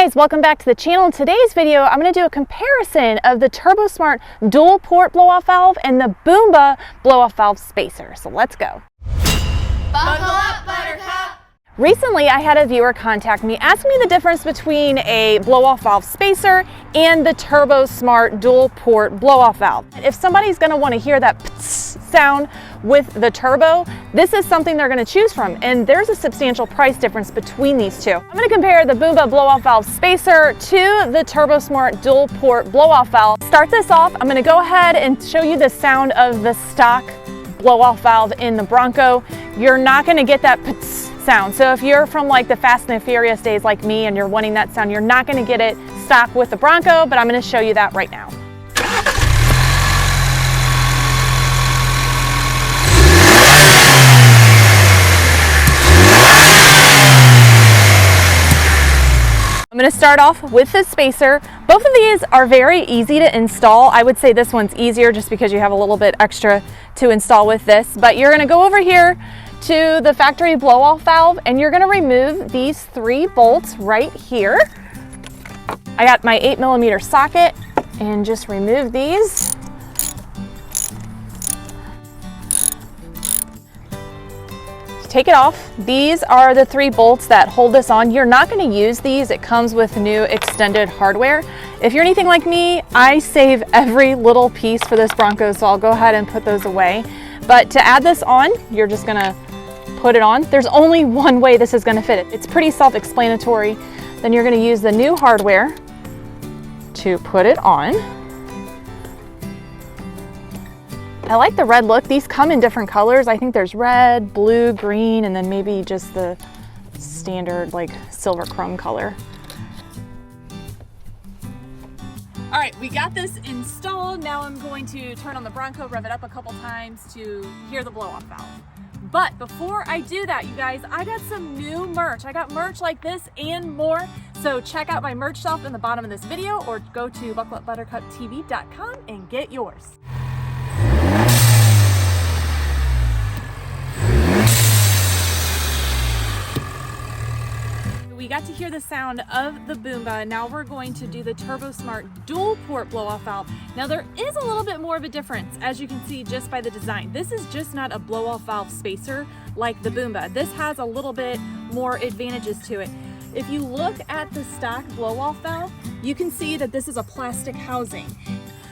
Hey guys, welcome back to the channel. In today's video, I'm going to do a comparison of the Turbosmart dual port blow-off valve and the Boomba blow-off valve spacer. So let's go. Buckle up, Buttercup! Recently, I had a viewer contact me asking me the difference between a blow-off valve spacer and the Turbosmart dual port blow-off valve. If somebody's going to want to hear that sound with the turbo, this is something they're going to choose from, and there's a substantial price difference between these two. I'm going to compare the Boomba blow-off valve spacer to the Turbosmart dual port blow-off valve. Start this off, I'm going to go ahead and show you the sound of the stock blow-off valve in the Bronco. You're not going to get that sound. So if you're from like the Fast and the Furious days like me and you're wanting that sound, you're not going to get it stock with the Bronco, but I'm going to show you that right now. I'm going to start off with the spacer. Both of these are very easy to install. I would say this one's easier just because you have a little bit extra to install with this. But you're going to go over here to the factory blow-off valve and you're going to remove these 3 bolts right here. I got my 8mm socket and just remove these. Take it off. These are the 3 bolts that hold this on. You're not going to use these. It comes with new extended hardware. If you're anything like me, I save every little piece for this Bronco, so I'll go ahead and put those away. But to add this on, you're just going to put it on. There's only one way this is going to fit it. It's pretty self-explanatory. Then you're going to use the new hardware to put it on. I like the red look. These come in different colors. I think there's red, blue, green, and then maybe just the standard like silver chrome color. All right, we got this installed. Now I'm going to turn on the Bronco, rev it up a couple times to hear the blow-off valve. But before I do that, you guys, I got some new merch. I got merch like this and more. So check out my merch shelf in the bottom of this video or go to buckleupbuttercuptv.com and get yours. We got to hear the sound of the Boomba. Now we're going to do the Turbosmart dual port blow-off valve. Now there is a little bit more of a difference, as you can see just by the design. This is just not a blow-off valve spacer like the Boomba. This has a little bit more advantages to it. If you look at the stock blow-off valve, you can see that this is a plastic housing.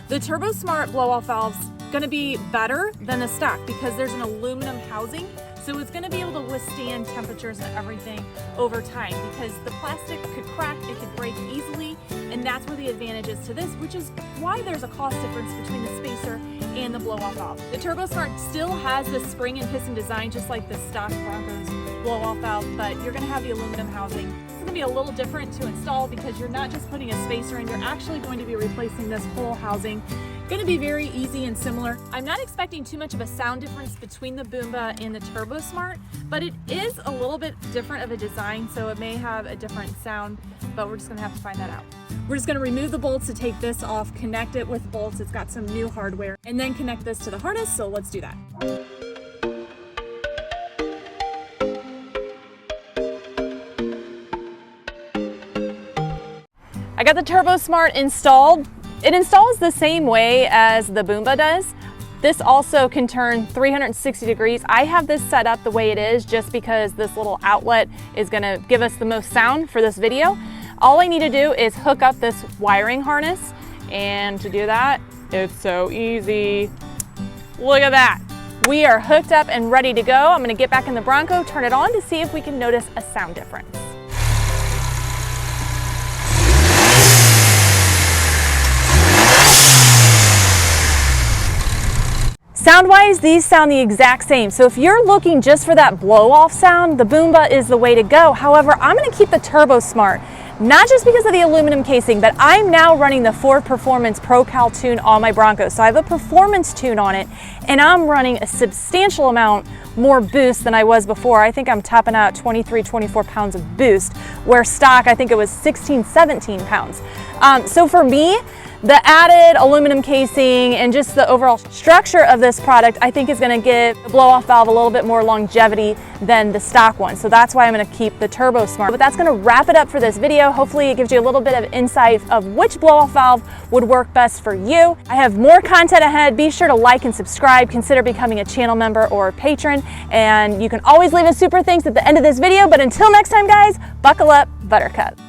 The Turbosmart blow-off valve's going to be better than the stock because there's an aluminum housing. So it's going to be able to withstand temperatures and everything over time because the plastic could crack, it could break easily, and that's where the advantage is to this, which is why there's a cost difference between the spacer and the blow-off valve. The Turbosmart still has the spring and piston design just like the stock Bronco's blow-off valve, but you're going to have the aluminum housing. It's going to be a little different to install because you're not just putting a spacer in, you're actually going to be replacing this whole housing. Going to be very easy and similar. I'm not expecting too much of a sound difference between the Boomba and the Turbosmart, but it is a little bit different of a design, so it may have a different sound, but we're just going to have to find that out. We're just going to remove the bolts to take this off, connect it with bolts. It's got some new hardware, and then connect this to the harness, so let's do that. I got the Turbosmart installed. It installs the same way as the Boomba does. This also can turn 360 degrees. I have this set up the way it is just because this little outlet is going to give us the most sound for this video. All I need to do is hook up this wiring harness, and to do that, it's so easy. Look at that. We are hooked up and ready to go. I'm going to get back in the Bronco, turn it on to see if we can notice a sound difference. Sound-wise, these sound the exact same. So if you're looking just for that blow-off sound, the Boomba is the way to go. However, I'm going to keep the Turbosmart, not just because of the aluminum casing, but I'm now running the Ford Performance Pro Cal tune on my Bronco. So I have a performance tune on it, and I'm running a substantial amount more boost than I was before. I think I'm topping out 23, 24 pounds of boost, where stock, I think it was 16, 17 pounds. So for me, the added aluminum casing and just the overall structure of this product, I think is going to give the blow-off valve a little bit more longevity than the stock one. So that's why I'm going to keep the Turbosmart. But that's going to wrap it up for this video. Hopefully it gives you a little bit of insight of which blow-off valve would work best for you. I have more content ahead. Be sure to like and subscribe. Consider becoming a channel member or a patron. And you can always leave us super thanks at the end of this video. But until next time, guys, buckle up, Buttercup.